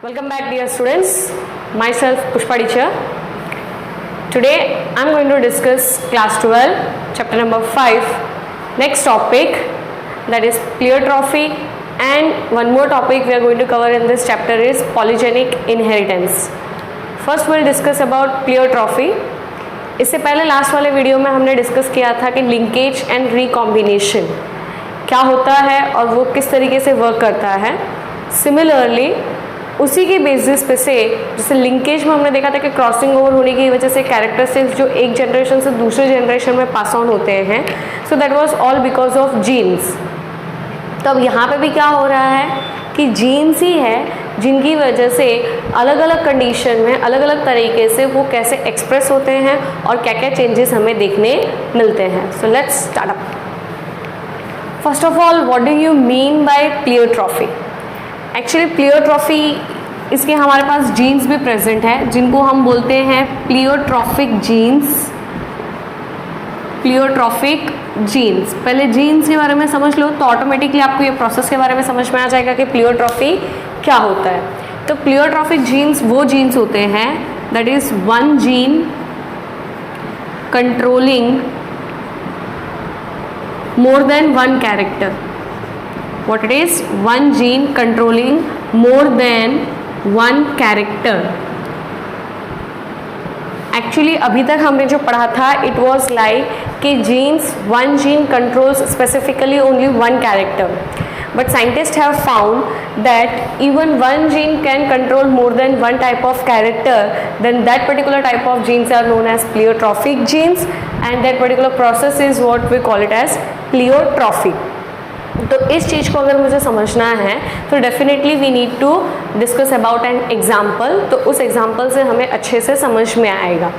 Welcome back, dear students. Myself Pushpa teacher. Today I am going to discuss class 12 chapter number 5. Next topic, that is pleiotropy, and one more topic we are going to cover in this chapter is polygenic inheritance. First we'll discuss about pleiotropy. इससे पहले last वाले video में हमने discuss किया था कि linkage and recombination क्या होता है और वो किस तरीके से वर्क करता है. सिमिलरली उसी के बेसिस पे से जैसे लिंकेज में हमने देखा था कि क्रॉसिंग ओवर होने की वजह से कैरेक्टरिस्टिक्स जो एक जनरेशन से दूसरे जनरेशन में पास ऑन होते हैं, so that was all because of genes. तो अब यहाँ पे भी क्या हो रहा है कि जीन्स ही है जिनकी वजह से अलग अलग कंडीशन में अलग अलग तरीके से वो कैसे एक्सप्रेस होते हैं और क्या क्या चेंजेस हमें देखने मिलते हैं. So let's start up. First of all, what do you mean by प्leiotropy? एक्चुअली प्leiotropy इसके हमारे पास जीन्स भी प्रेजेंट है जिनको हम बोलते हैं प्लियोट्रॉफिक जीन्स. प्लियोट्रॉफिक जीन्स, पहले जीन्स के बारे में समझ लो तो ऑटोमेटिकली आपको ये प्रोसेस के बारे में समझ में आ जाएगा कि प्leiotropy क्या होता है. तो प्लियोट्रॉफिक जीन्स वो जीन्स होते हैं that is one gene controlling more than one character. What it is? One gene controlling more than one character. Actually अभी तक हमने जो पढ़ा था it was like कि genes, one gene controls specifically only one character. But scientists have found that even one gene can control more than one type of character, then that particular type of genes are known as pleiotrophic genes, and that particular process is what we call it as pleiotropy. तो इस चीज़ को अगर मुझे समझना है तो definitely we need to discuss about an example. तो उस एग्जाम्पल से हमें अच्छे से समझ में आएगा.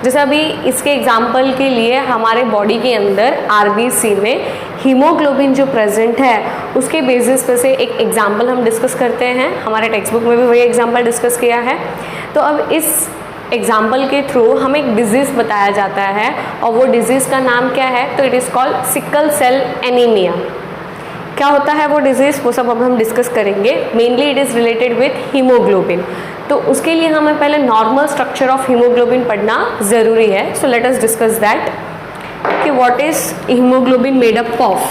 जैसे अभी इसके एग्जाम्पल के लिए हमारे बॉडी के अंदर आरबीसी में हीमोग्लोबिन जो प्रेजेंट है उसके बेसिस पे से एक एग्जाम्पल हम डिस्कस करते हैं. हमारे टेक्स्ट बुक में भी वही एग्जाम्पल डिस्कस किया है. तो अब इस एग्जाम्पल के थ्रू हमें एक डिजीज़ बताया जाता है और वो डिजीज़ का नाम क्या है? तो it is called sickle cell anaemia. क्या होता है वो डिजीज़, वो सब अब हम डिस्कस करेंगे. Mainly it is related with haemoglobin. तो उसके लिए हमें पहले नॉर्मल स्ट्रक्चर ऑफ हीमोग्लोबिन पढ़ना ज़रूरी है. So let us discuss that कि what is haemoglobin made up of.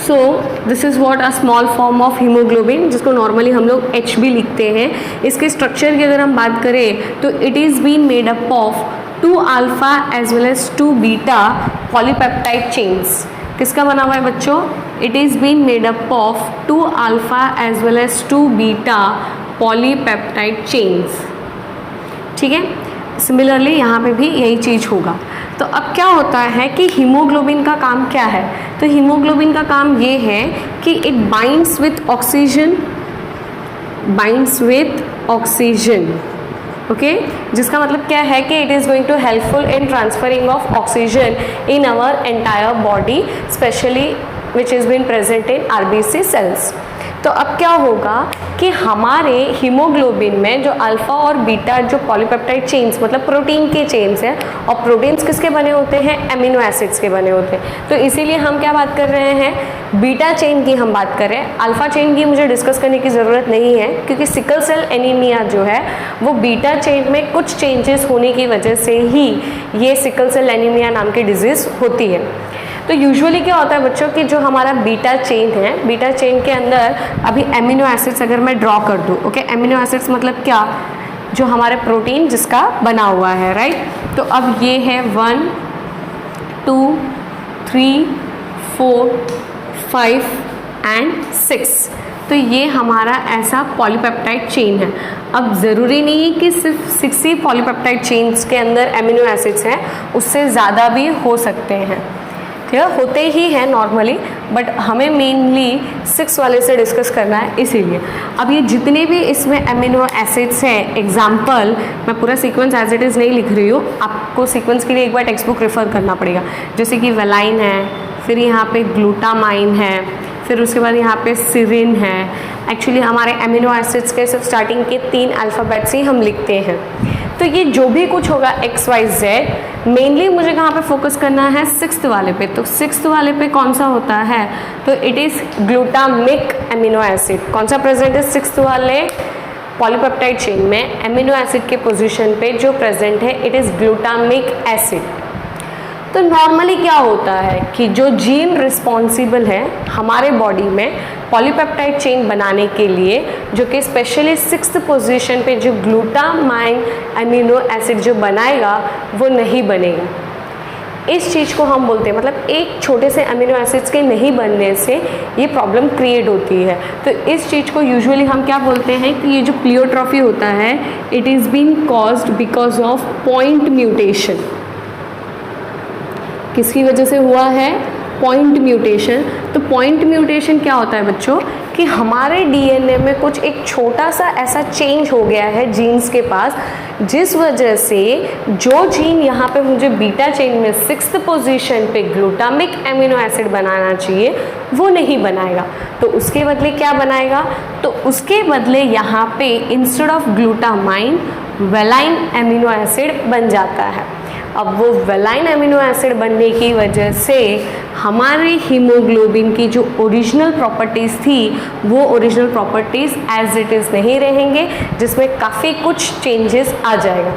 So this is what a small form of haemoglobin जिसको नॉर्मली हम लोग एच भी लिखते हैं. इसके स्ट्रक्चर की अगर हम बात करें तो it is been made up of 2 alpha as well as 2 beta polypeptide chains. किसका बना हुआ है बच्चों? It is been made up of 2 alpha as well as 2 beta polypeptide chains. ठीक है, सिमिलरली यहाँ पे भी यही चीज़ होगा. तो अब क्या होता है कि हीमोग्लोबिन का काम क्या है? तो हीमोग्लोबिन का काम ये है कि it binds with oxygen. Okay, जिसका मतलब क्या है कि it is going to helpful in transferring of oxygen in our entire body, specially which is been present in RBC cells. तो अब क्या होगा कि हमारे हीमोग्लोबिन में जो अल्फ़ा और बीटा जो पॉलीपेप्टाइड चेन्स मतलब प्रोटीन के चेन्स हैं, और प्रोटीन्स किसके बने होते हैं? एमिनो एसिड्स के बने होते हैं. तो इसीलिए हम क्या बात कर रहे हैं? बीटा चेन की हम बात कर रहे हैं. अल्फ़ा चेन की मुझे डिस्कस करने की ज़रूरत नहीं है क्योंकि सिकल सेल एनीमिया जो है वो बीटा चेन में कुछ चेंजेस होने की वजह से ही ये सिकल सेल एनीमिया नाम की डिजीज़ होती है. तो यूजुअली क्या होता है बच्चों कि जो हमारा बीटा चेन है, बीटा चेन के अंदर अभी एमिनो एसिड्स अगर मैं ड्रॉ कर दूँ, ओके, एमिनो एसिड्स मतलब क्या? जो हमारे प्रोटीन जिसका बना हुआ है, राइट. तो अब ये है 1 2 3 4 5 एंड 6. तो ये हमारा ऐसा पॉलीपेप्टाइड चेन है. अब ज़रूरी नहीं है कि सिर्फ 6 ही पॉलीपेप्टाइड चेन्स के अंदर एमिनो एसिड्स हैं, उससे ज़्यादा भी हो सकते हैं. क्लियर? होते ही हैं नॉर्मली, बट हमें मेनली 6 वाले से डिस्कस करना है. इसीलिए अब ये जितने भी इसमें एमिनो एसिड्स हैं, एग्जाम्पल मैं पूरा सीक्वेंस एज इट इज़ नहीं लिख रही हूँ, आपको सीक्वेंस के लिए एक बार टेक्स्ट बुक रेफर करना पड़ेगा. जैसे कि वेलाइन है, फिर यहाँ पे ग्लूटामाइन है, फिर उसके बाद यहाँ पे सिरिन है. एक्चुअली हमारे एमिनो एसिड्स के सिर्फ स्टार्टिंग के 3 अल्फ़ाबेट्स ही हम लिखते हैं. तो ये जो भी कुछ होगा XYZ, मेनली मुझे कहाँ पे फोकस करना है? 6th वाले पे. तो 6th वाले पे कौन सा होता है? तो it is glutamic amino acid. कौन सा प्रेजेंट है 6th वाले पॉलीपेप्टाइड चेन में एमिनो एसिड के पोजीशन पे जो प्रेजेंट है इट इज ग्लूटामिक एसिड। तो नॉर्मली क्या होता है कि जो जीन रिस्पॉन्सिबल है हमारे बॉडी में पॉलीपेप्टाइड चेन बनाने के लिए, जो कि स्पेशली 6th पोजीशन पे जो ग्लूटामाइन एमिनो एसिड जो बनाएगा वो नहीं बनेगा। इस चीज़ को हम बोलते हैं, मतलब एक छोटे से अमीनो एसिड्स के नहीं बनने से ये प्रॉब्लम क्रिएट होती है। तो इस चीज़ को यूजुअली हम क्या बोलते हैं कि ये जो प्लियोट्रॉफी होता है it is been caused because of point mutation. किसकी वजह से हुआ है? Point mutation. तो पॉइंट म्यूटेशन क्या होता है बच्चों कि हमारे डीएनए में कुछ एक छोटा सा ऐसा चेंज हो गया है जीन्स के पास, जिस वजह से जो जीन यहाँ पे मुझे बीटा चेन में 6th पोजीशन पे ग्लूटामिक एमिनो एसिड बनाना चाहिए वो नहीं बनाएगा। तो उसके बदले क्या बनाएगा? तो उसके बदले यहाँ पे instead of glutamine valine amino acid बन जाता है। अब वो वेलाइन एमिनो एसिड बनने की वजह से हमारे हीमोग्लोबिन की जो ओरिजिनल प्रॉपर्टीज़ थी वो original properties as it is नहीं रहेंगे, जिसमें काफ़ी कुछ चेंजेस आ जाएगा।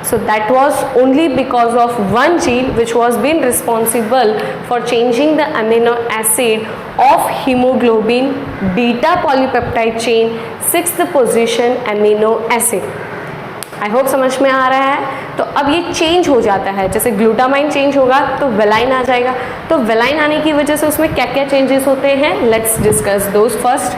So that was only because of one gene which was being responsible for changing the amino acid of hemoglobin beta polypeptide chain 6th position amino acid. I hope समझ में आ रहा है। तो अब ये चेंज हो जाता है, जैसे ग्लूटामाइन चेंज होगा तो वेलाइन आ जाएगा। तो वेलाइन आने की वजह से उसमें क्या क्या चेंजेस होते हैं, लेट्स डिस्कस दोज फर्स्ट।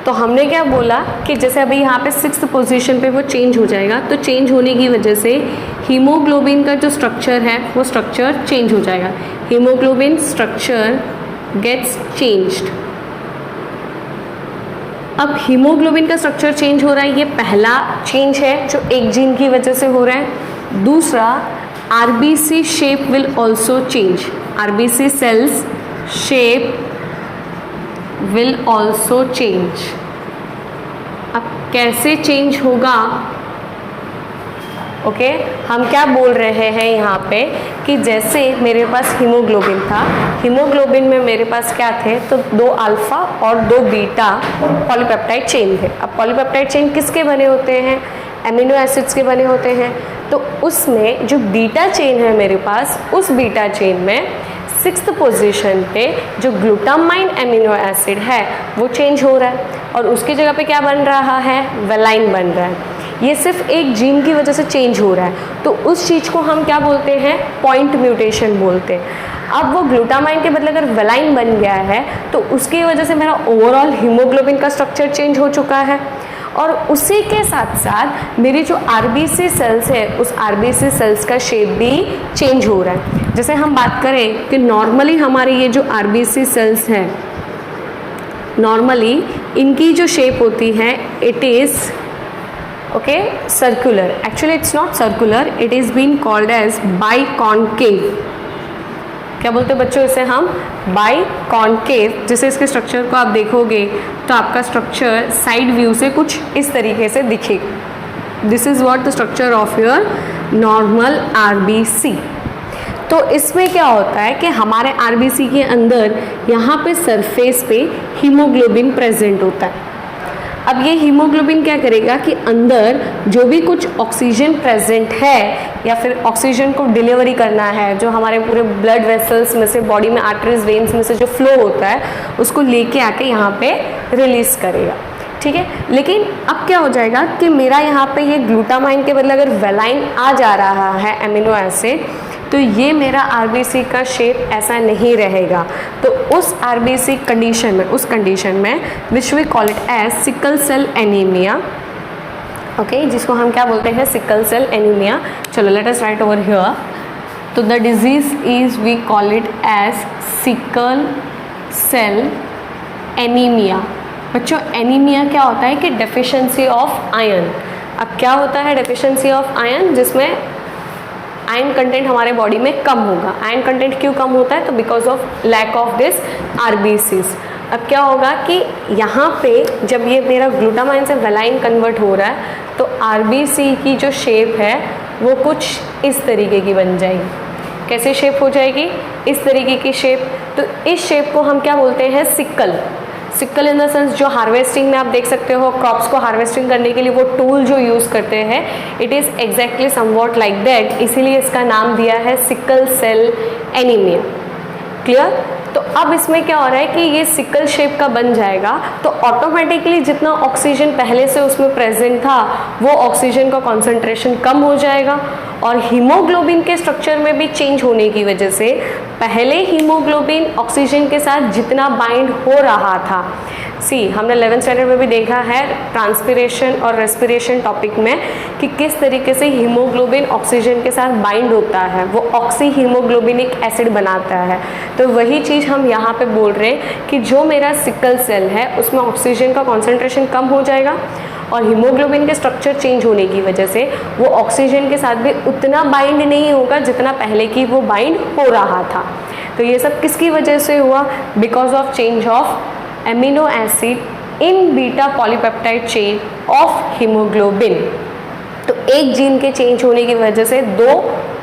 तो हमने क्या बोला कि जैसे अभी यहाँ पे 6th पोजीशन पे वो चेंज हो जाएगा, तो चेंज होने की वजह से हीमोग्लोबिन का जो स्ट्रक्चर है वो स्ट्रक्चर चेंज हो जाएगा। Haemoglobin structure gets changed. अब हीमोग्लोबिन का स्ट्रक्चर चेंज हो रहा है, ये पहला चेंज है जो एक जीन की वजह से हो रहा है। दूसरा, RBC shape will also change. RBC cells shape will also change। अब कैसे चेंज होगा? ओके हम क्या बोल रहे हैं यहाँ पे कि जैसे मेरे पास हीमोग्लोबिन था, हीमोग्लोबिन में मेरे पास क्या थे, तो 2 अल्फा और 2 बीटा पॉलीपेप्टाइड चेन थे। अब पॉलीपेप्टाइड चेन किसके बने होते हैं? एमिनो एसिड्स के बने होते हैं। तो उसमें जो बीटा चेन है मेरे पास, उस बीटा चेन में 6th पोजीशन पे जो ग्लूटामाइन एमिनो एसिड है वो चेंज हो रहा है और उसकी जगह पे क्या बन रहा है? वेलाइन बन रहा है। ये सिर्फ एक जीन की वजह से चेंज हो रहा है, तो उस चीज़ को हम क्या बोलते हैं? पॉइंट म्यूटेशन बोलते हैं। अब वो ग्लूटामाइन के बदले अगर वेलाइन बन गया है तो उसकी वजह से मेरा ओवरऑल हीमोग्लोबिन का स्ट्रक्चर चेंज हो चुका है और उसी के साथ साथ मेरी जो आरबीसी सेल्स है उस आरबीसी सेल्स का शेप भी चेंज हो रहा है। जैसे हम बात करें कि नॉर्मली हमारी ये जो आरबीसी सेल्स हैं, नॉर्मली इनकी जो शेप होती है it is okay circular. Actually it's not circular, it is been called as biconcave. क्या बोलते हैं बच्चों इसे हम? बाइकॉन्केव। जैसे इसके स्ट्रक्चर को आप देखोगे तो आपका स्ट्रक्चर साइड व्यू से कुछ इस तरीके से दिखेगा। This is what the structure of your normal RBC. तो इसमें क्या होता है कि हमारे आरबीसी के अंदर यहाँ पे सरफेस पे हीमोग्लोबिन प्रेजेंट होता है। अब ये हीमोग्लोबिन क्या करेगा कि अंदर जो भी कुछ ऑक्सीजन प्रेजेंट है या फिर ऑक्सीजन को डिलीवरी करना है, जो हमारे पूरे ब्लड वेसल्स में से, बॉडी में आर्टरीज वेन्स में से जो फ्लो होता है उसको लेके आके यहाँ पे रिलीज करेगा। ठीक है, लेकिन अब क्या हो जाएगा कि मेरा यहाँ पे ये ग्लूटामाइन के बदले अगर वेलाइन आ जा रहा है एमिनो एसिड, तो ये मेरा आरबीसी का शेप ऐसा नहीं रहेगा। तो उस आरबीसी कंडीशन में, उस कंडीशन में which we call it as sickle cell anaemia. Okay, जिसको हम क्या बोलते हैं? Sickle cell anaemia. चलो let us write over here. तो the disease is we call it as sickle cell anaemia. बच्चों एनीमिया क्या होता है कि डेफिशिएंसी ऑफ आयरन। अब क्या होता है डेफिशिएंसी ऑफ आयरन? जिसमें आयरन कंटेंट हमारे बॉडी में कम होगा। आयरन कंटेंट क्यों कम होता है? तो because of lack of this RBCs. अब क्या होगा कि यहाँ पे जब ये मेरा ग्लूटामाइन से वेलाइन कन्वर्ट हो रहा है तो आरबीसी की जो शेप है वो कुछ इस तरीके की बन जाएगी। कैसे शेप हो जाएगी? इस तरीके की शेप। तो इस शेप को हम क्या बोलते हैं? Sickle. Sickle in the sense जो हार्वेस्टिंग में आप देख सकते हो, क्रॉप्स को हार्वेस्टिंग करने के लिए वो टूल जो यूज़ करते हैं, it is exactly somewhat like that, इसीलिए इसका नाम दिया है सिकल सेल एनीमिया। क्लियर? तो अब इसमें क्या हो रहा है कि ये सिकल शेप का बन जाएगा तो ऑटोमेटिकली जितना ऑक्सीजन पहले से उसमें प्रेजेंट था वो ऑक्सीजन का कॉन्सेंट्रेशन कम हो जाएगा और हीमोग्लोबिन के स्ट्रक्चर में भी चेंज होने की वजह से पहले हीमोग्लोबिन ऑक्सीजन के साथ जितना बाइंड हो रहा था, हमने 11th स्टैंडर्ड में भी देखा है ट्रांसपिरेशन और रेस्पिरेशन टॉपिक में कि किस तरीके से हीमोग्लोबिन ऑक्सीजन के साथ बाइंड होता है, वो ऑक्सी हीमोग्लोबिनिक एसिड बनाता है। तो वही चीज़ हम यहाँ पे बोल रहे हैं कि जो मेरा सिकल सेल है उसमें ऑक्सीजन का कॉन्सेंट्रेशन कम हो जाएगा और हीमोग्लोबिन के स्ट्रक्चर चेंज होने की वजह से वो ऑक्सीजन के साथ भी उतना बाइंड नहीं होगा जितना पहले की वो बाइंड हो रहा था। तो ये सब किसकी वजह से हुआ? Because of change of amino acid in beta polypeptide chain of haemoglobin. तो एक जीन के चेंज होने की वजह से दो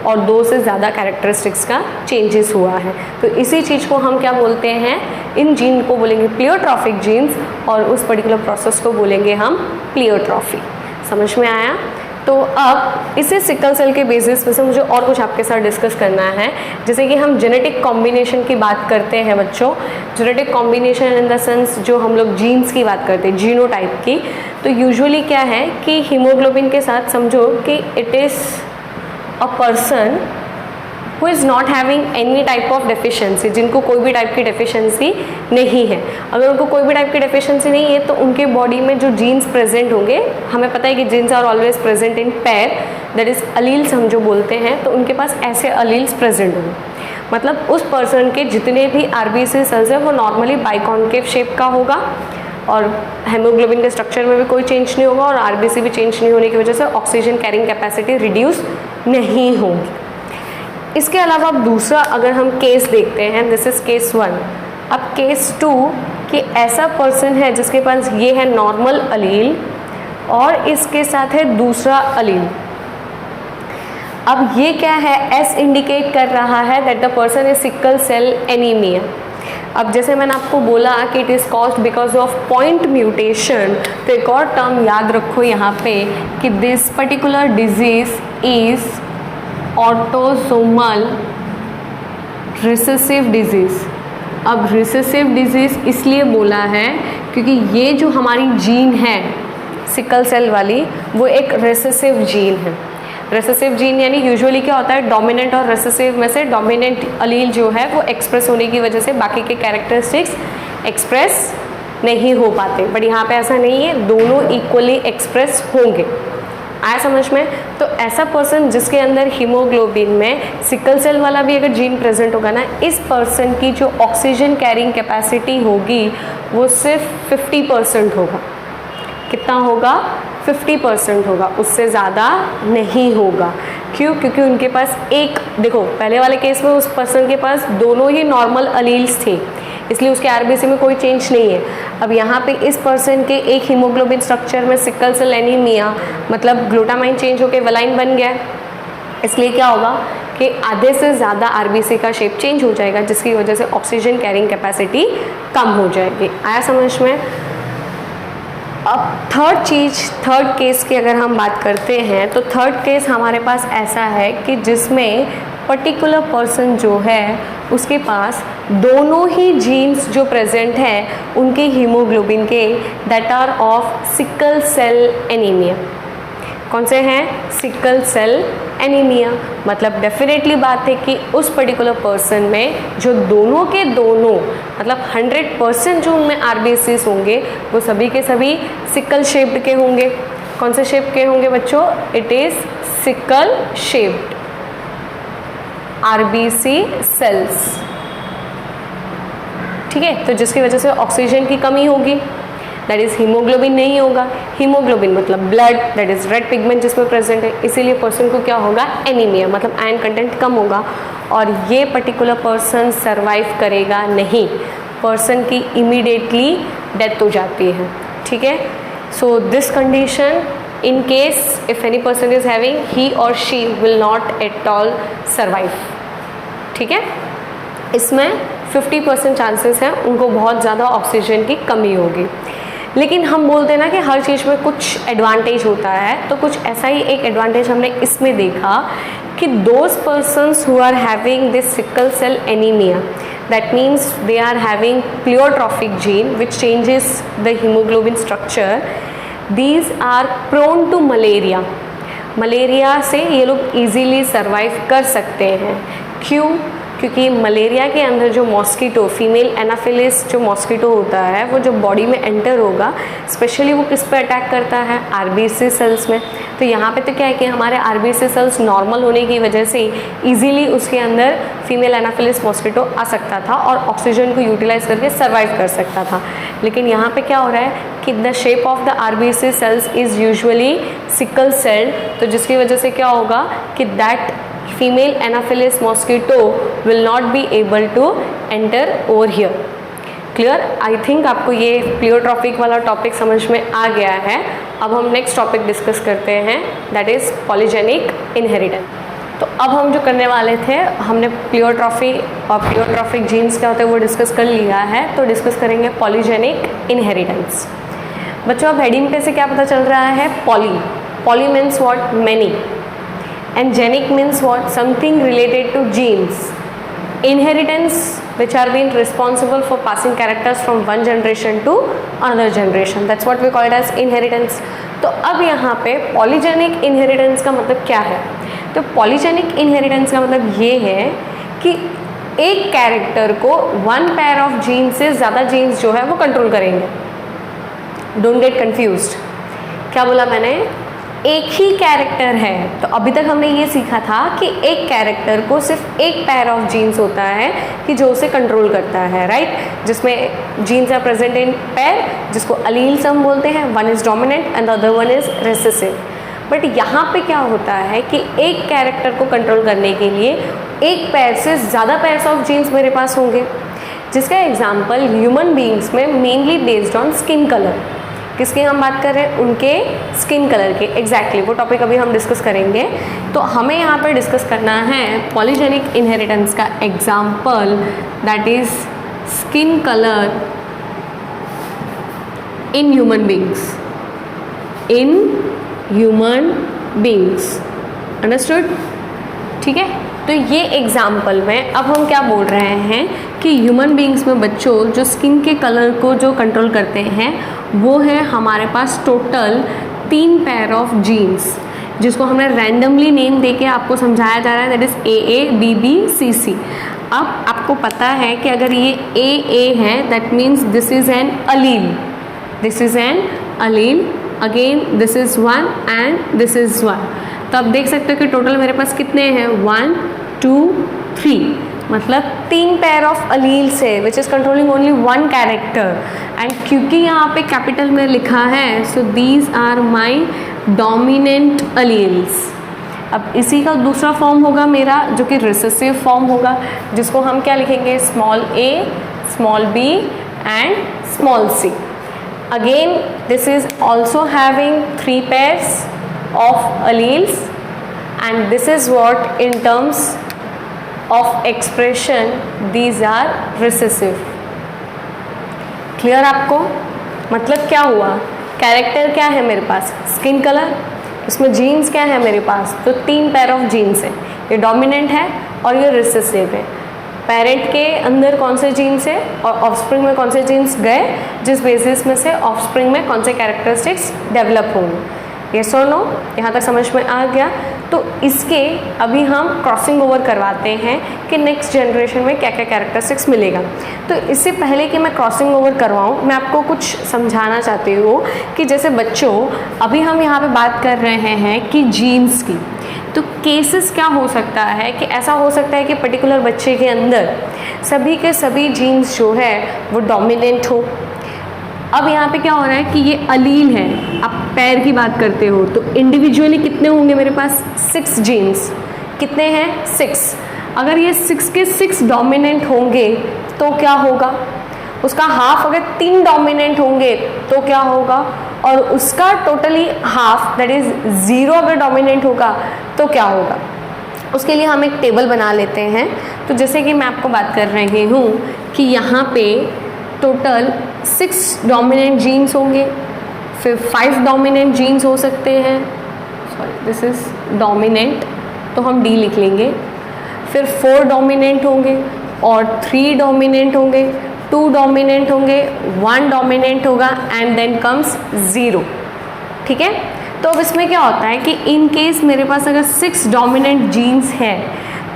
और दो से ज़्यादा कैरेक्टरिस्टिक्स का चेंजेस हुआ है। तो इसी चीज़ को हम क्या बोलते हैं? इन जीन को बोलेंगे प्लियोट्रॉफिक जीन्स और उस पर्टिकुलर प्रोसेस को बोलेंगे हम प्लियोट्रॉफी। समझ में आया? तो अब इसी सिकल सेल के बेसिस पे से मुझे और कुछ आपके साथ डिस्कस करना है। जैसे कि हम जेनेटिक कॉम्बिनेशन की बात करते हैं बच्चों, genetic combination in the sense जो हम लोग जीन्स की बात करते हैं, जीनोटाइप की, तो यूजुअली क्या है कि हीमोग्लोबिन के साथ समझो कि it is a person who is not having any type of deficiency, जिनको कोई भी टाइप की डेफिशिएंसी नहीं है। अगर उनको कोई भी टाइप की डेफिशिएंसी नहीं है तो उनके बॉडी में जो जीन्स प्रेजेंट होंगे, हमें पता है कि genes are always present in pair, that is alleles हम जो बोलते हैं, तो उनके पास ऐसे अलील्स प्रेजेंट होंगे। मतलब उस पर्सन के जितने भी आरबीसी सेल्स हैं वो नॉर्मली बाइकॉन्केव शेप का होगा और हेमोग्लोबिन के स्ट्रक्चर में भी कोई चेंज नहीं होगा और आरबीसी भी चेंज नहीं होने की वजह से ऑक्सीजन कैरिंग कैपेसिटी रिड्यूस नहीं होगी। इसके अलावा अब दूसरा अगर हम केस देखते हैं, दिस इज केस 1। अब केस 2 कि ऐसा पर्सन है जिसके पास ये है नॉर्मल अलील और इसके साथ है दूसरा अलील। अब ये क्या है? एस इंडिकेट कर रहा है that the person is sickle cell anaemia. अब जैसे मैंने आपको बोला कि it is caused because of point mutation, तो एक और टर्म याद रखो यहाँ पे कि this particular disease is autosomal recessive disease. अब रिसेसिव डिजीज़ इसलिए बोला है क्योंकि ये जो हमारी जीन है सिकल सेल वाली वो एक रिसेसिव जीन है। रिसेसिव जीन यानी यूजुअली क्या होता है, डोमिनेंट और रिसेसिव में से डोमिनेंट अलील जो है वो एक्सप्रेस होने की वजह से बाकी के कैरेक्टरिस्टिक्स एक्सप्रेस नहीं हो पाते, बट यहाँ पे ऐसा नहीं है, दोनों इक्वली एक्सप्रेस होंगे। आया समझ में? तो ऐसा पर्सन जिसके अंदर हीमोग्लोबिन में सिकल सेल वाला भी अगर जीन प्रेजेंट होगा ना, इस पर्सन की जो ऑक्सीजन कैरिंग कैपेसिटी होगी वो सिर्फ 50% होगा। कितना होगा? 50% होगा, उससे ज़्यादा नहीं होगा। क्यों? क्योंकि उनके पास एक, देखो पहले वाले केस में उस पर्सन के पास दोनों ही नॉर्मल अलील्स थे, इसलिए उसके आरबीसी में कोई चेंज नहीं है। अब यहाँ पे इस पर्सन के एक हीमोग्लोबिन स्ट्रक्चर में सिकल सेल एनीमिया मतलब ग्लूटामाइन चेंज होकर वेलाइन बन गया, इसलिए क्या होगा कि आधे से ज़्यादा आरबीसी का शेप चेंज हो जाएगा, जिसकी वजह से ऑक्सीजन कैरिंग कैपेसिटी कम हो जाएगी। आया समझ में? अब थर्ड केस की अगर हम बात करते हैं तो थर्ड केस हमारे पास ऐसा है कि जिसमें पर्टिकुलर पर्सन जो है उसके पास दोनों ही जीन्स जो प्रेजेंट हैं उनके हीमोग्लोबिन के that are of sickle cell anaemia. कौन से हैं? Sickle cell anaemia. मतलब डेफिनेटली बात है कि उस पर्टिकुलर पर्सन में जो दोनों के दोनों मतलब 100% जो उनमें आरबीसीज होंगे वो सभी के सभी सिकल शेप्ड के होंगे। कौन से शेप के होंगे बच्चों? It is sickle shaped RBC cells. ठीक है, तो जिसकी वजह से ऑक्सीजन की कमी होगी, दैट इज़ हीमोग्लोबिन नहीं होगा। हीमोग्लोबिन मतलब blood, that is red pigment जिसमें प्रेजेंट है, इसीलिए पर्सन को क्या होगा? एनीमिया मतलब आयरन कंटेंट कम होगा और ये पर्टिकुलर पर्सन सर्वाइव करेगा नहीं। पर्सन की इमीडिएटली डेथ हो जाती है, ठीक है। So this condition in case if any person is having, he और she will not at all survive, ठीक है। इसमें 50% चांसेस हैं उनको बहुत ज़्यादा ऑक्सीजन की कमी होगी। लेकिन हम बोलते हैं ना कि हर चीज़ में कुछ एडवांटेज होता है, तो कुछ ऐसा ही एक एडवांटेज हमने इसमें देखा कि those persons who are having this sickle cell anaemia, that means they are having pleiotropic gene which changes the hemoglobin structure, these are prone to malaria. Malaria से ये लोग इजीली सर्वाइव कर सकते हैं। क्यों? क्योंकि मलेरिया के अंदर जो मॉस्किटो, फीमेल एनाफिलिस जो मॉस्किटो होता है, वो जो बॉडी में एंटर होगा, स्पेशली वो किस पे अटैक करता है? आरबीसी सेल्स में। तो यहाँ पे तो क्या है कि हमारे आरबीसी सेल्स नॉर्मल होने की वजह से इजीली उसके अंदर फीमेल एनाफिलिस मॉस्किटो आ सकता था और ऑक्सीजन को यूटिलाइज करके सर्वाइव कर सकता था। लेकिन यहाँ पे क्या हो रहा है कि the shape of the RBC cells is usually sickle cell, तो जिसकी वजह से क्या होगा कि that female anopheles mosquito will not be able to enter over here. Clear? I think आपको ये प्लियोट्रॉपिक वाला टॉपिक समझ में आ गया है। अब हम नेक्स्ट टॉपिक डिस्कस करते हैं, दैट इज़ पॉलीजेनिक इनहेरिटेंस। तो अब हम जो करने वाले थे, हमने प्लियोट्रॉफी और प्लियोट्रॉपिक जीन्स क्या होते हैं वो डिस्कस कर लिया है, तो डिस्कस करेंगे पॉलीजेनिक इनहेरिटेंस। बच्चों अब हेडिंग पे से क्या पता चल रहा है? Poly. Poly means what? Many, and genic means what? Something related to genes. Inheritance which are being responsible for passing characters from one generation to another generation, that's what we call it as inheritance. तो अब यहाँ पे polygenic inheritance का मतलब क्या है? तो polygenic inheritance का मतलब ये है कि एक कैरेक्टर को वन पेयर ऑफ जीन से ज़्यादा जीन्स जो है वो कंट्रोल करेंगे। Don't get confused. क्या बोला मैंने? एक ही कैरेक्टर है। तो अभी तक हमने ये सीखा था कि एक कैरेक्टर को सिर्फ एक पेयर ऑफ जीन्स होता है कि जो उसे कंट्रोल करता है, राइट? जिसमें genes are present in pair, जिसको अलील्स हम बोलते हैं। One is dominant and the other one is recessive. But यहाँ पे क्या होता है कि एक कैरेक्टर को कंट्रोल करने के लिए एक पेयर से ज़्यादा पेयर्स ऑफ जीन्स मेरे पास होंगे, जिसका एग्जाम्पल ह्यूमन बींग्स में mainly based on skin colour. किसकी हम बात कर रहे हैं? उनके स्किन कलर के। एग्जैक्टली वो टॉपिक अभी हम डिस्कस करेंगे। तो हमें यहाँ पर डिस्कस करना है पॉलीजेनिक इनहेरिटेंस का example, that is skin colour in human beings. In human beings, understood? ठीक है। तो ये एग्जाम्पल में अब हम क्या बोल रहे हैं कि ह्यूमन बींग्स में बच्चों जो स्किन के कलर को जो कंट्रोल करते हैं वो है हमारे पास टोटल 3 पेयर ऑफ जीन्स, जिसको हमने रैंडमली नेम देके आपको समझाया जा रहा है, that is AA, BB, CC। अब आपको पता है कि अगर ये AA है, that means this is an allele, this is an allele, again this is 1 and this is 1। तो आप देख सकते हो कि टोटल मेरे पास कितने हैं? 1 2 3, मतलब 3 पेयर ऑफ अलील्स है which is controlling only 1 character. And क्योंकि यहाँ पे कैपिटल में लिखा है, so these are my dominant alleles. अब इसी का दूसरा फॉर्म होगा मेरा, जो कि रिसेसिव फॉर्म होगा, जिसको हम क्या लिखेंगे? Small a, small b and small c। Again this is also having 3 pairs of alleles, and this is what in terms of expression these are recessive. Clear आपको? मतलब क्या हुआ? कैरेक्टर क्या है मेरे पास? Skin colour. इसमें जीन्स क्या है मेरे पास? तो 3 पेयर ऑफ जीन्स है, ये डोमिनेंट है और ये रिसेसिव है। पेरेंट के अंदर कौन से जीन्स है और ऑफस्प्रिंग में कौन से जीन्स गए, जिस बेसिस में से ऑफस्प्रिंग में कौन से कैरेक्टरिस्टिक्स डेवलप होंगे। यस और नो? यहाँ तक समझ में आ गया? तो इसके अभी हम क्रॉसिंग ओवर करवाते हैं कि नेक्स्ट जनरेशन में क्या क्या कैरेक्टरिस्टिक्स मिलेगा। तो इससे पहले कि मैं क्रॉसिंग ओवर करवाऊँ, मैं आपको कुछ समझाना चाहती हूँ कि जैसे बच्चों अभी हम यहाँ पे बात कर रहे हैं कि जीन्स की, तो केसेस क्या हो सकता है कि ऐसा हो सकता है कि पर्टिकुलर बच्चे के अंदर सभी के सभी जीन्स जो है वो डोमिनेंट हो। अब यहाँ पे क्या हो रहा है कि ये अलील है, आप पैर की बात करते हो तो इंडिविजुअली कितने होंगे मेरे पास? 6 जीन्स। कितने हैं? 6। अगर ये 6 के 6 डोमिनेंट होंगे तो क्या होगा? उसका हाफ अगर 3 डोमिनेंट होंगे तो क्या होगा, और उसका टोटली हाफ दैट इज 0 अगर डोमिनेंट होगा तो क्या होगा। उसके लिए हम एक टेबल बना लेते हैं। तो जैसे कि मैं आपको बात कर रही हूँ कि यहाँ पे टोटल 6 डोमिनेंट जीन्स होंगे, फिर 5 डोमिनेंट जीन्स हो सकते हैं, सॉरी दिस इज डोमिनेंट तो हम डी लिख लेंगे, फिर 4 डोमिनेंट होंगे और 3 डोमिनेंट होंगे, 2 डोमिनेंट होंगे, 1 डोमिनेंट होगा एंड देन कम्स 0। ठीक है, तो अब इसमें क्या होता है कि इन केस मेरे पास अगर 6 डोमिनेंट जीन्स है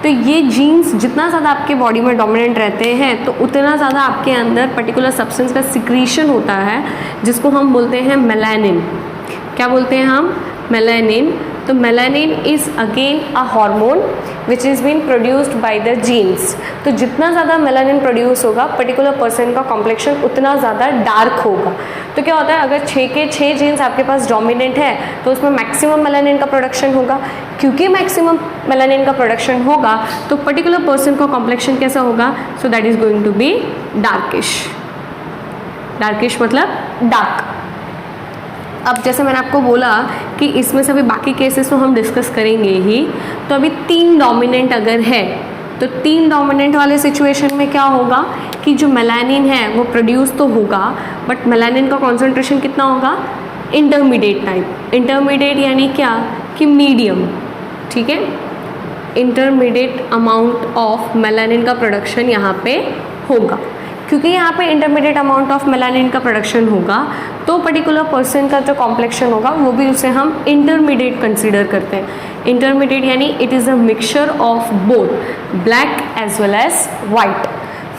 तो ये जीन्स जितना ज़्यादा आपके बॉडी में डोमिनेंट रहते हैं तो उतना ज़्यादा आपके अंदर पर्टिकुलर सब्सटेंस का सिक्रीशन होता है जिसको हम बोलते हैं मेलानिन। क्या बोलते हैं हम, मेलानिन। तो melanin is again a hormone which is been produced by the genes. तो जितना ज़्यादा मेलानिन प्रोड्यूस होगा पर्टिकुलर पर्सन का कॉम्प्लेक्शन उतना ज़्यादा डार्क होगा। तो क्या होता है, अगर 6 के 6 जीन्स आपके पास डोमिनेंट है तो उसमें मैक्सिमम मेलानिन का प्रोडक्शन होगा। क्योंकि मैक्सिमम मेलानिन का प्रोडक्शन होगा तो पर्टिकुलर पर्सन का कॉम्प्लेक्शन कैसा होगा, so that is going to be darkish. Darkish मतलब डार्क। अब जैसे मैंने आपको बोला कि इसमें से अभी बाकी केसेस तो हम डिस्कस करेंगे ही, तो अभी 3 डोमिनेंट अगर है तो 3 डोमिनेंट वाले सिचुएशन में क्या होगा कि जो मेलानिन है वो प्रोड्यूस तो होगा बट मेलानिन का कॉन्सेंट्रेशन कितना होगा, इंटरमीडिएट टाइप। इंटरमीडिएट यानी क्या कि मीडियम। ठीक है, इंटरमीडिएट अमाउंट ऑफ मेलानिन का प्रोडक्शन यहाँ पे होगा। क्योंकि यहाँ पे इंटरमीडिएट अमाउंट ऑफ मेलानिन का प्रोडक्शन होगा तो पर्टिकुलर पर्सन का जो कॉम्प्लेक्शन होगा वो भी उसे हम इंटरमीडिएट कंसीडर करते हैं। इंटरमीडिएट यानी it is a mixture of both black as well as white.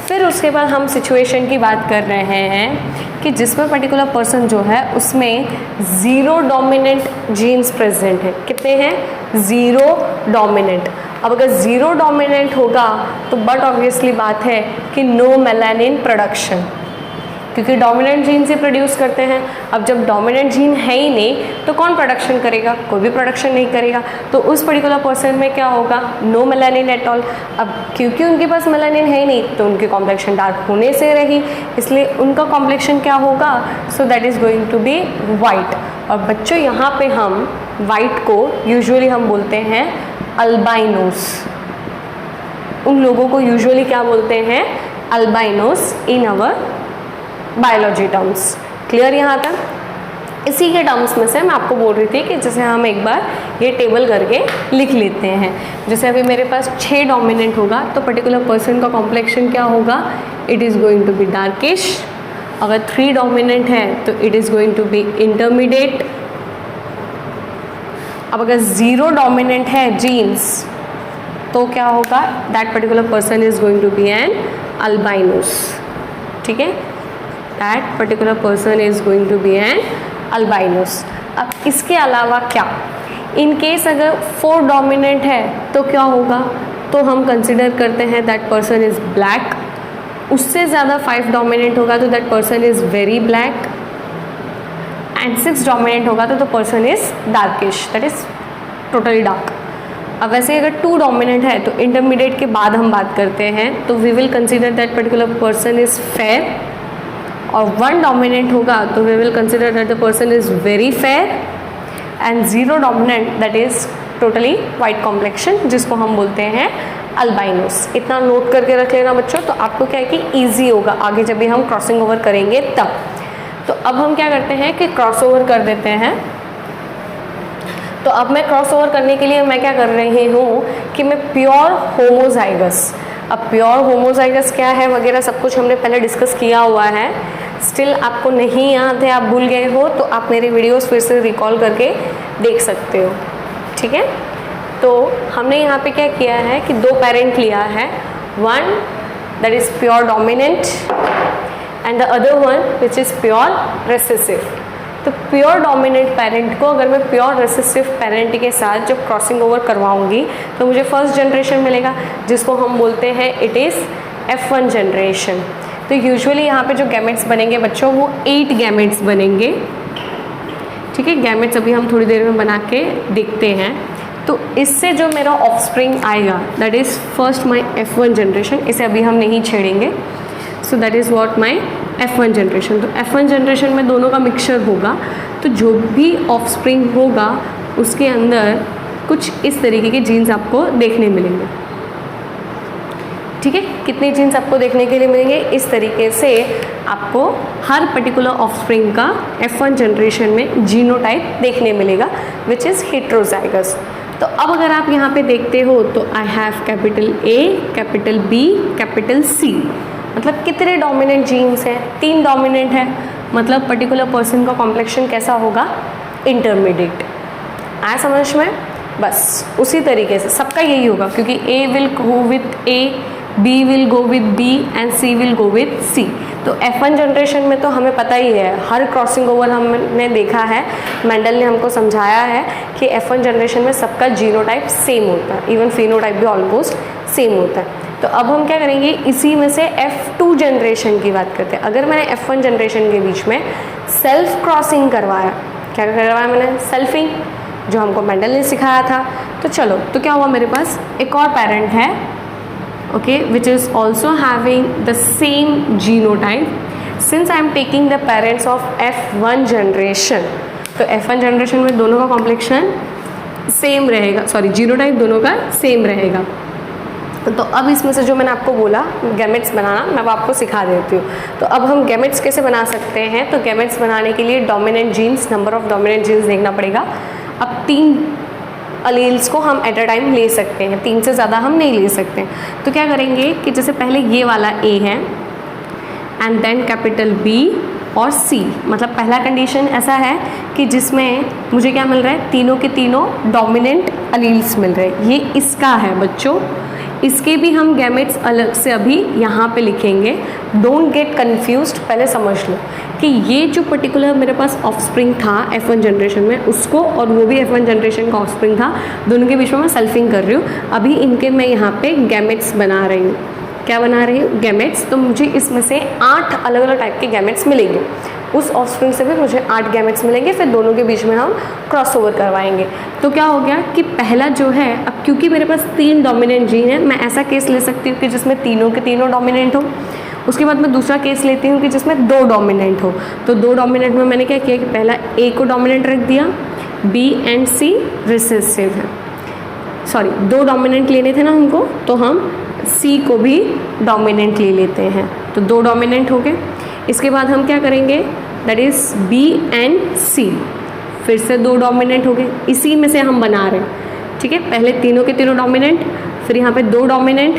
फिर उसके बाद हम सिचुएशन की बात कर रहे हैं कि जिसमें पर्टिकुलर पर्सन जो है उसमें 0 डोमिनेंट जीन्स प्रेजेंट है। कितने हैं, 0 डोमिनेंट। अब अगर 0 डोमिनेंट होगा तो बट ऑब्वियसली बात है कि नो मेलानिन प्रोडक्शन, क्योंकि डोमिनेंट जीन से प्रोड्यूस करते हैं। अब जब डोमिनेंट जीन है ही नहीं तो कौन प्रोडक्शन करेगा, कोई भी प्रोडक्शन नहीं करेगा। तो उस पर्टिकुलर पर्सन में क्या होगा, नो मेलानिन एट ऑल। अब क्योंकि उनके पास मेलानिन है ही नहीं तो उनकी कॉम्प्लेक्शन डार्क होने से रही, इसलिए उनका कॉम्प्लेक्शन क्या होगा, so that is going to be white. और बच्चों यहाँ पे हम वाइट को यूजुअली हम बोलते हैं अल्बाइनोस। उन लोगों को यूजुअली क्या बोलते हैं, albinos in our biology terms. Clear यहाँ तक। इसी के टर्म्स में से मैं आपको बोल रही थी कि जैसे हम एक बार ये टेबल करके लिख लेते हैं। जैसे अभी मेरे पास 6 डोमिनेंट होगा तो पर्टिकुलर पर्सन का कॉम्प्लेक्शन क्या होगा, it is going to be darkish. अगर 3 डोमिनेंट है तो it is going to be intermediate. अब अगर 0 डोमिनेंट है जीन्स तो क्या होगा, that particular person is going to be an albinos. ठीक है, that particular person is going to be an albinos. अब इसके अलावा क्या, इन केस अगर 4 डोमिनेंट है तो क्या होगा, तो हम कंसिडर करते हैं दैट पर्सन इज ब्लैक। उससे ज़्यादा 5 डोमिनेंट होगा तो that person is very black and 6 dominant होगा तो the person is darkish, that is totally dark. अब वैसे अगर 2 डोमिनेंट है तो इंटरमीडिएट के बाद हम बात करते हैं तो we will consider that particular person is fair. और 1 डोमिनेंट होगा तो we will consider that the person is very fair and 0 dominant that is totally white complexion जिसको हम बोलते हैं अल्बाइनोस। इतना नोट करके रख लेना बच्चों, तो आपको क्या है कि ईजी होगा आगे जब भी हम क्रॉसिंग ओवर करेंगे तब। तो अब हम क्या करते हैं कि क्रॉस ओवर कर देते हैं। तो अब मैं क्रॉस ओवर करने के लिए मैं क्या कर रही हूँ कि मैं प्योर होमोजाइगस, अब प्योर होमोजाइगस क्या है वगैरह सब कुछ हमने पहले डिस्कस किया हुआ है। स्टिल आपको नहीं याद है, आप भूल गए हो, तो आप मेरे वीडियोस फिर से रिकॉल करके देख सकते हो। ठीक है, तो हमने यहाँ पे क्या किया है कि 2 पेरेंट लिया है, one that is pure dominant and the other one which is pure recessive. तो प्योर डोमिनेंट पेरेंट को अगर मैं प्योर रेसेसिव पेरेंट के साथ जब क्रॉसिंग ओवर करवाऊंगी तो मुझे फर्स्ट जनरेशन मिलेगा जिसको हम बोलते हैं इट इज़ F1 जनरेशन। तो यूजुअली यहाँ पे जो गैमेट्स बनेंगे बच्चों वो 8 गैमेट्स बनेंगे। ठीक है, गैमेट्स अभी हम थोड़ी देर में बना के देखते हैं। तो इससे जो मेरा ऑफस्प्रिंग आएगा that is first my F1 generation, इसे अभी हम नहीं छेड़ेंगे। So that is what my F1 generation. तो F1 जनरेशन में दोनों का मिक्सचर होगा, तो जो भी ऑफस्प्रिंग होगा उसके अंदर कुछ इस तरीके के जीन्स आपको देखने मिलेंगे। ठीक है, कितने जीन्स आपको देखने के लिए मिलेंगे? इस तरीके से आपको हर पर्टिकुलर ऑफस्प्रिंग का F1 जनरेशन में जीनोटाइप देखने मिलेगा विच इज़ हेट्रोजाइगस। तो अब अगर आप यहाँ पे देखते हो तो I have capital A, capital B, capital C। मतलब कितने डोमिनेंट जीन्स हैं? 3 डोमिनेंट है, मतलब पर्टिकुलर पर्सन का कॉम्प्लेक्शन कैसा होगा? इंटरमीडिएट। आया समझ में? बस उसी तरीके से सबका यही होगा, क्योंकि A will go with A, B will go with B and C will go with C। तो F1 जनरेशन में तो हमें पता ही है, हर क्रॉसिंग ओवर हमने देखा है, मेंडल ने हमको समझाया है कि F1 जनरेशन में सबका जीनोटाइप सेम होता है, इवन फिनोटाइप भी ऑलमोस्ट सेम होता है। तो अब हम क्या करेंगे, इसी में से F2 जनरेशन की बात करते हैं। अगर मैंने F1 जनरेशन के बीच में सेल्फ क्रॉसिंग करवाया, क्या करवाया मैंने? सेल्फिंग, जो हमको मेंडल ने सिखाया था। तो चलो, तो क्या हुआ, मेरे पास एक और पेरेंट है, okay, which is also having the same genotype. Since I am taking the parents of F1 generation, तो F1 जनरेशन में दोनों का कॉम्प्लेक्शन सेम रहेगा, सॉरी जीनोटाइप दोनों का सेम रहेगा। तो अब इसमें से जो मैंने आपको बोला गैमेट्स बनाना, मैं अब आपको सिखा देती हूँ। तो अब हम गैमेट्स कैसे बना सकते हैं? तो गैमेट्स बनाने के लिए dominant genes, number of dominant genes देखना पड़ेगा। अब 3 अलील्स को हम एट अ टाइम ले सकते हैं, 3 से ज़्यादा हम नहीं ले सकते। तो क्या करेंगे कि जैसे पहले ये वाला A है एंड देन कैपिटल B और C, मतलब पहला कंडीशन ऐसा है कि जिसमें मुझे क्या मिल रहा है? तीनों के तीनों डोमिनेंट अलील्स मिल रहे हैं। ये इसका है बच्चों, इसके भी हम गैमेट्स अलग से अभी यहाँ पे लिखेंगे। डोंट गेट कन्फ्यूज्ड, पहले समझ लो कि ये जो पर्टिकुलर मेरे पास ऑफस्प्रिंग था F1 जनरेशन में, उसको और वो भी F1 जनरेशन का ऑफस्प्रिंग था, दोनों के बीच में मैं सेल्फिंग कर रही हूँ। अभी इनके मैं यहाँ पे गैमेट्स बना रही हूँ। क्या बना रही हूँ? गैमेट्स। तो मुझे इसमें से 8 अलग अलग टाइप के गैमेट्स मिलेंगे। उस ऑफस्प्रिंग से भी मुझे 8 गैमेट्स मिलेंगे, फिर दोनों के बीच में हम क्रॉसओवर करवाएंगे। तो क्या हो गया कि पहला जो है, अब क्योंकि मेरे पास 3 डोमिनेंट जीन है, मैं ऐसा केस ले सकती हूँ कि जिसमें तीनों के तीनों डोमिनेंट हो। उसके बाद मैं दूसरा केस लेती हूँ कि जिसमें 2 डोमिनेंट हो। तो 2 डोमिनेंट में मैंने क्या किया कि पहला A को डोमिनेंट रख दिया, B एंड C रिसेसिव है। सॉरी, 2 डोमिनेंट लेने थे ना हमको, तो हम C को भी डोमिनेंट ले लेते हैं। तो 2 डोमिनेंट हो गए। इसके बाद हम क्या करेंगे, that is B and C, फिर से 2 डोमिनेंट हो गए। इसी में से हम बना रहे हैं, ठीक है। पहले तीनों के तीनों डोमिनेंट, फिर यहाँ पे 2 डोमिनेंट,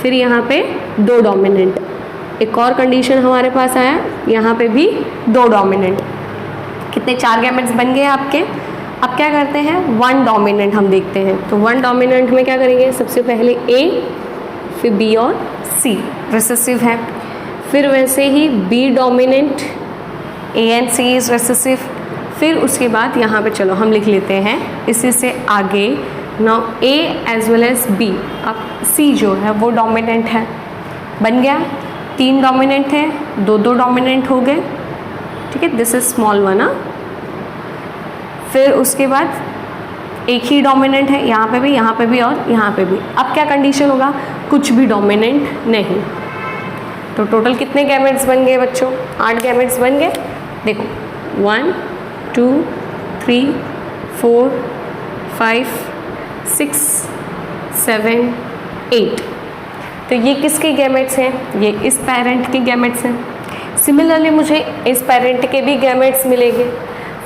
फिर यहाँ पे 2 डोमिनेंट। एक और कंडीशन हमारे पास आया, यहाँ पे भी 2 डोमिनेंट। कितने? 4 गैमेट्स बन गए आपके। अब क्या करते हैं, 1 डोमिनेंट हम देखते हैं। तो 1 डोमिनेंट में क्या करेंगे, सबसे पहले A, फिर B और C रिसेसिव है। फिर वैसे ही B dominant, A and C is recessive. फिर उसके बाद यहाँ पे चलो हम लिख लेते हैं इसी से आगे, now A as well as B। अब C जो है वो डोमिनेंट है, बन गया। 3 डोमिनेंट है, 2 डोमिनेंट हो गए, ठीक है। This is small one. फिर उसके बाद एक ही डोमिनेंट है, यहाँ पे भी और यहाँ पे भी। अब क्या कंडीशन होगा, कुछ भी डोमिनेंट नहीं। तो टोटल कितने गैमेट्स बन गए बच्चों? 8 गैमेट्स बन गए। देखो 1 2 3 4 5 6 7 8। तो ये किसके गैमेट्स हैं? ये इस पेरेंट के गैमेट्स हैं। सिमिलरली मुझे इस पेरेंट के भी गैमेट्स मिलेंगे,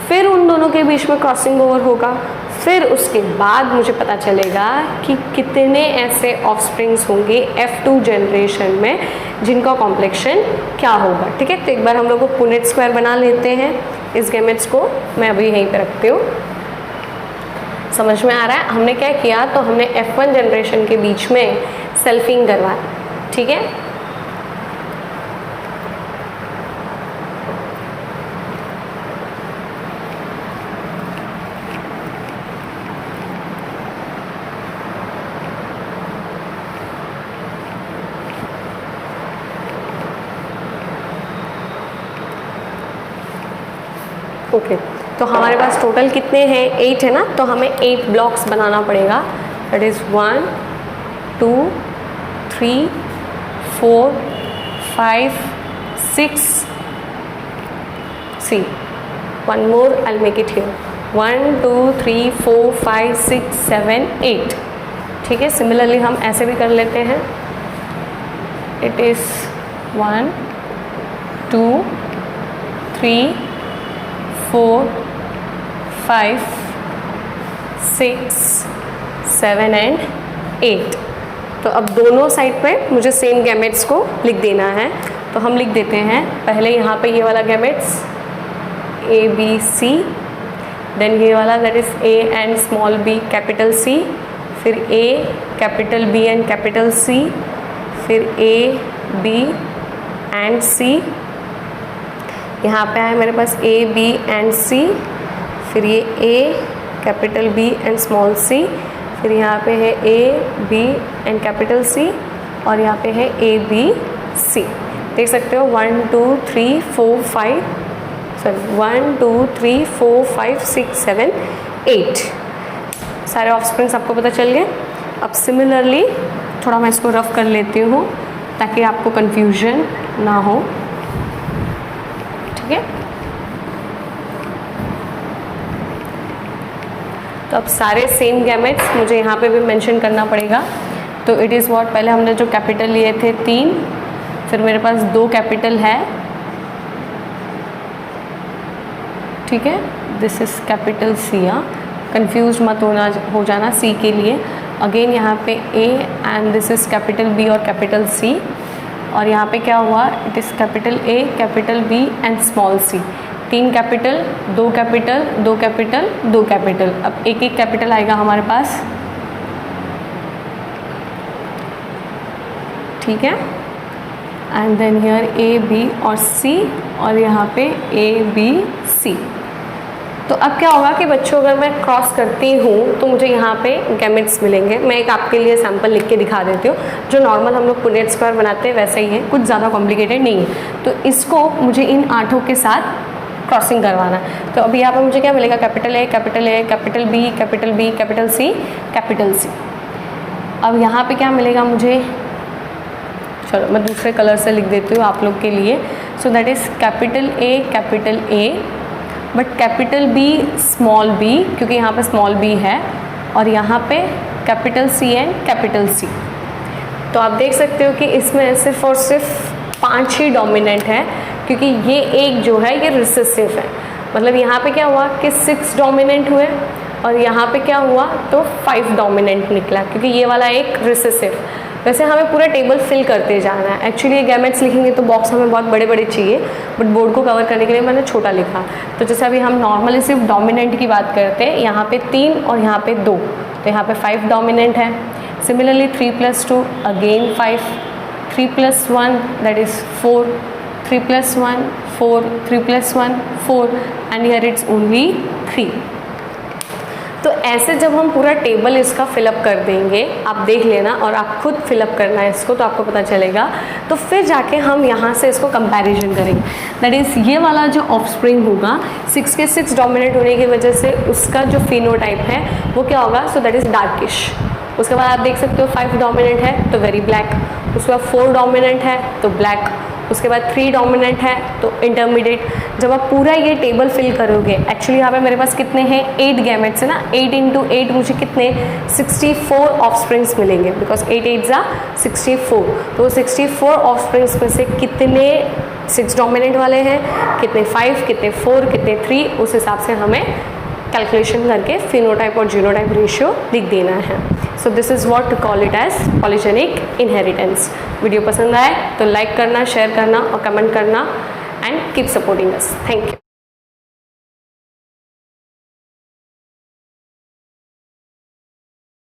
फिर उन दोनों के बीच में क्रॉसिंग ओवर होगा। फिर उसके बाद मुझे पता चलेगा कि कितने ऐसे ऑफस्प्रिंग्स होंगे F2 जनरेशन में जिनका कॉम्प्लेक्शन क्या होगा, ठीक है। तो एक बार हम लोग को पुनेट स्क्वायर बना लेते हैं। इस गैमेट्स को मैं अभी यहीं पे रखती हूँ। समझ में आ रहा है हमने क्या किया? तो हमने F1 जनरेशन के बीच में सेल्फिंग करवाया, ठीक है। ओके तो हमारे पास टोटल कितने हैं? 8 है ना। तो हमें 8 ब्लॉक्स बनाना पड़ेगा। That is 1 2 3 4 5 6 see one more, I'll make it here 1 2 3 4 5 6 7 8. ठीक है, सिमिलरली हम ऐसे भी कर लेते हैं. It is 1 2 3 4 5 6 7 and 8. तो अब दोनों साइड पे मुझे सेम गैमेट्स को लिख देना है. तो हम लिख देते हैं पहले यहाँ पे ये वाला gametes A B C, then ये वाला that is A and small B capital C, फिर A capital B and capital C, फिर ए बी एंड सी. यहाँ पे है मेरे पास ए बी एंड सी, फिर ये A capital B and small C, फिर यहाँ पे है A B and capital C, और यहाँ पे है ए बी सी. देख सकते हो 1 2 3 4 5 सॉरी 1 2 3 4 5 6 7 8 सारे ऑफस्प्रिंग्स आपको पता चल गए. अब सिमिलरली थोड़ा मैं इसको रफ कर लेती हूँ ताकि आपको कंफ्यूजन ना हो. ठीक है, तो अब सारे सेम गैमेट्स मुझे यहाँ पे भी मेंशन करना पड़ेगा. तो इट इज़ व्हाट, पहले हमने जो कैपिटल लिए थे 3, फिर मेरे पास 2 कैपिटल है. ठीक है, this is capital C. Confuse मत हो जाना सी के लिए. अगेन यहाँ पे A and this is capital B और कैपिटल सी, और यहाँ पे क्या हुआ, it is capital A capital B and small C. 3 capital 2 capital 2 capital 2 capital. अब एक एक कैपिटल आएगा हमारे पास. ठीक है, and then here A B और सी, और यहाँ पे ए बी सी. तो अब क्या होगा कि बच्चों अगर मैं क्रॉस करती हूँ तो मुझे यहाँ पे गैमेट्स मिलेंगे. मैं एक आपके लिए सैम्पल लिख के दिखा देती हूँ. जो नॉर्मल हम लोग पुनेट स्क्वायर बनाते हैं वैसा ही है, कुछ ज़्यादा कॉम्प्लिकेटेड नहीं है. तो इसको मुझे इन 8 के साथ क्रॉसिंग करवाना है. तो अभी यहाँ पे मुझे क्या मिलेगा, capital A capital A capital B capital B capital C capital C. अब यहाँ पे क्या मिलेगा मुझे, चलो मैं दूसरे कलर से लिख देती हूँ आप लोग के लिए. So that is capital A but capital B small B, क्योंकि यहाँ पे स्मॉल बी है, और यहाँ पे capital C and capital C. तो आप देख सकते हो कि इसमें सिर्फ और सिर्फ 5 ही डोमिनेंट है, क्योंकि ये एक जो है ये रिसेसिव है. मतलब यहाँ पे क्या हुआ कि 6 डोमिनेंट हुए, और यहाँ पे क्या हुआ तो 5 डोमिनेंट निकला, क्योंकि ये वाला एक रिसेसिव. वैसे हमें पूरा टेबल फिल करते जाना है. एक्चुअली ये गैमेट्स लिखेंगे तो बॉक्स हमें बहुत बड़े बड़े चाहिए, बट बोर्ड को कवर करने के लिए मैंने छोटा लिखा. तो जैसे अभी हम नॉर्मली सिर्फ डोमिनेंट की बात करते हैं, यहाँ पे 3 और यहाँ पे 2, तो यहाँ पे 5 डोमिनेंट है. Similarly 3 + 2 again 5, 3 + 1 that is 4, 3 + 1 4, 3 + 1 4, and here it's only 3. तो ऐसे जब हम पूरा टेबल इसका फिलअप कर देंगे, आप देख लेना और आप खुद फिलअप करना है इसको, तो आपको पता चलेगा. तो फिर जाके हम यहाँ से इसको कंपैरिजन करेंगे. दैट इज़ ये वाला जो ऑफस्प्रिंग होगा 6 के 6 डोमिनेट होने की वजह से उसका जो फिनोटाइप है वो क्या होगा, सो दैट इज़ डार्किश. उसके बाद आप देख सकते हो 5 डोमिनेंट है तो वेरी ब्लैक, उसके बाद 4 डोमिनेंट है तो ब्लैक, उसके बाद 3 डोमिनेंट है तो इंटरमीडिएट. जब आप पूरा ये टेबल फिल करोगे, एक्चुअली यहाँ पे मेरे पास कितने हैं 8 गैमेट्स है ना, 8 × 8 मुझे कितने 64 ऑफस्प्रिंग्स मिलेंगे, बिकॉज 8 8 = 64. तो 64 ऑफस्प्रिंग्स में से कितने 6 डोमिनेंट वाले हैं, कितने 5, कितने 4, कितने 3, उस हिसाब से हमें कैलकुलेशन करके फिनोटाइप और जीनोटाइप रेशियो लिख देना है. So this is what to call it as polygenic inheritance. Video पसंद आए तो लाइक करना, शेयर करना और कमेंट करना, and keep supporting us. Thank you.